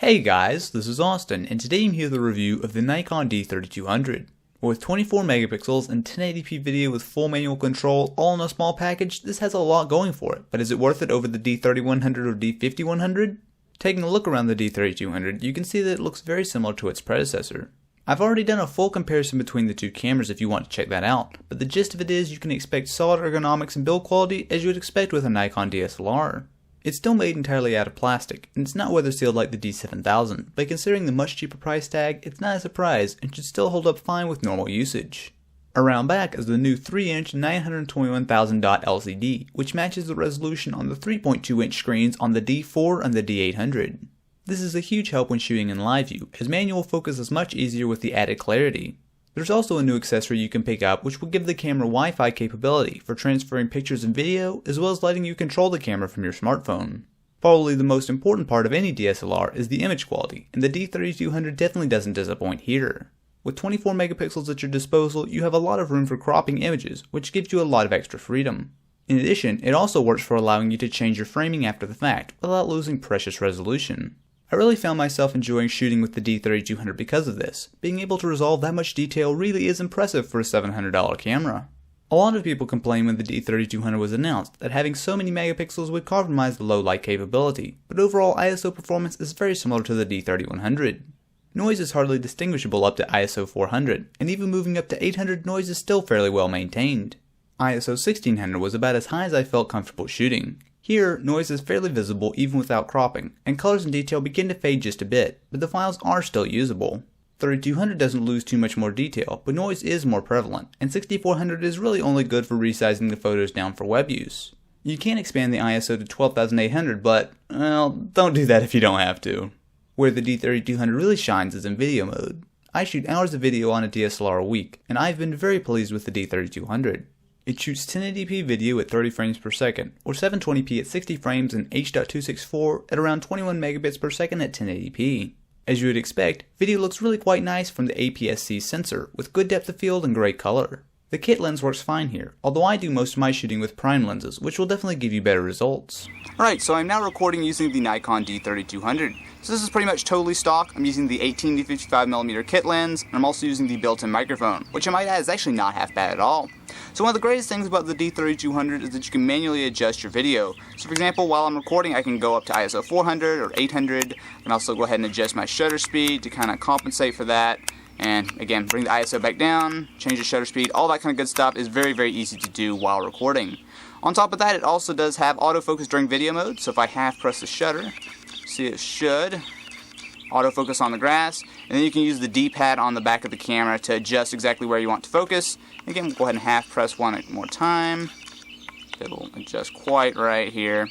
Hey guys, this is Austin, and today I'm here with a review of the Nikon D3200. With 24 megapixels and 1080p video with full manual control all in a small package, this has a lot going for it, but is it worth it over the D3100 or D5100? Taking a look around the D3200, you can see that it looks very similar to its predecessor. I've already done a full comparison between the two cameras if you want to check that out, but the gist of it is you can expect solid ergonomics and build quality as you would expect with a Nikon DSLR. It's still made entirely out of plastic, and it's not weather sealed like the D7000, but considering the much cheaper price tag, it's not a surprise and should still hold up fine with normal usage. Around back is the new 3-inch 921,000 dot LCD, which matches the resolution on the 3.2-inch screens on the D4 and the D800. This is a huge help when shooting in live view, as manual focus is much easier with the added clarity. There's also a new accessory you can pick up which will give the camera Wi-Fi capability for transferring pictures and video, as well as letting you control the camera from your smartphone. Probably the most important part of any DSLR is the image quality, and the D3200 definitely doesn't disappoint here. With 24 megapixels at your disposal, you have a lot of room for cropping images, which gives you a lot of extra freedom. In addition, it also works for allowing you to change your framing after the fact, without losing precious resolution. I really found myself enjoying shooting with the D3200 because of this. Being able to resolve that much detail really is impressive for a $700 camera. A lot of people complained when the D3200 was announced that having so many megapixels would compromise the low light capability, but overall ISO performance is very similar to the D3100. Noise is hardly distinguishable up to ISO 400, and even moving up to 800 noise is still fairly well maintained. ISO 1600 was about as high as I felt comfortable shooting. Here, noise is fairly visible even without cropping, and colors and detail begin to fade just a bit, but the files are still usable. 3200 doesn't lose too much more detail, but noise is more prevalent, and 6400 is really only good for resizing the photos down for web use. You can expand the ISO to 12800, but, well, don't do that if you don't have to. Where the D3200 really shines is in video mode. I shoot hours of video on a DSLR a week, and I've been very pleased with the D3200. It shoots 1080p video at 30 frames per second, or 720p at 60 frames and H.264 at around 21 megabits per second at 1080p. As you would expect, video looks really quite nice from the APS-C sensor, with good depth of field and great color. The kit lens works fine here, although I do most of my shooting with prime lenses, which will definitely give you better results. Alright, so I'm now recording using the Nikon D3200. So this is pretty much totally stock. I'm using the 18-55mm kit lens, and I'm also using the built-in microphone, which I might add is actually not half bad at all. So one of the greatest things about the D3200 is that you can manually adjust your video. So for example, while I'm recording, I can go up to ISO 400 or 800, and also go ahead and adjust my shutter speed to kind of compensate for that. And again, bring the ISO back down, change the shutter speed, all that kind of good stuff is very, very easy to do while recording. On top of that, it also does have autofocus during video mode, so if I half press the shutter, see it should autofocus on the grass, and then you can use the D-pad on the back of the camera to adjust exactly where you want to focus. Again, we'll go ahead and half press one more time. It'll adjust quite right here.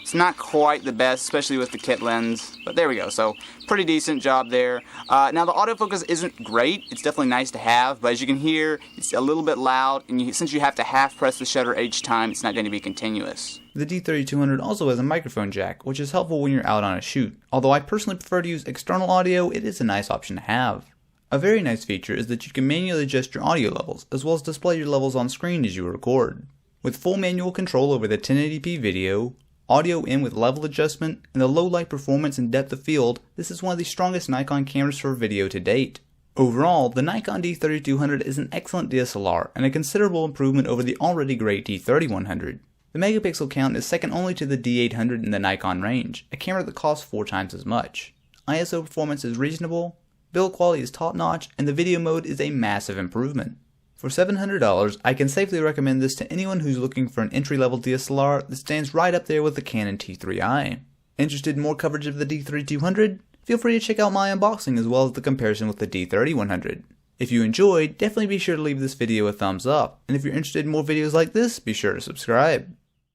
It's not quite the best, especially with the kit lens, but there we go. So pretty decent job there. Now the autofocus isn't great. It's definitely nice to have, but as you can hear, it's a little bit loud, and since you have to half press the shutter each time, it's not going to be continuous. The D3200 also has a microphone jack, which is helpful when you're out on a shoot. Although I personally prefer to use external audio, it is a nice option to have. A very nice feature is that you can manually adjust your audio levels, as well as display your levels on screen as you record. With full manual control over the 1080p video, audio in with level adjustment, and the low light performance and depth of field, this is one of the strongest Nikon cameras for video to date. Overall, the Nikon D3200 is an excellent DSLR and a considerable improvement over the already great D3100. The megapixel count is second only to the D800 in the Nikon range, a camera that costs 4 times as much. ISO performance is reasonable, build quality is top notch, and the video mode is a massive improvement. For $700, I can safely recommend this to anyone who's looking for an entry-level DSLR that stands right up there with the Canon T3i. Interested in more coverage of the D3200? Feel free to check out my unboxing as well as the comparison with the D3100. If you enjoyed, definitely be sure to leave this video a thumbs up, and if you're interested in more videos like this, be sure to subscribe.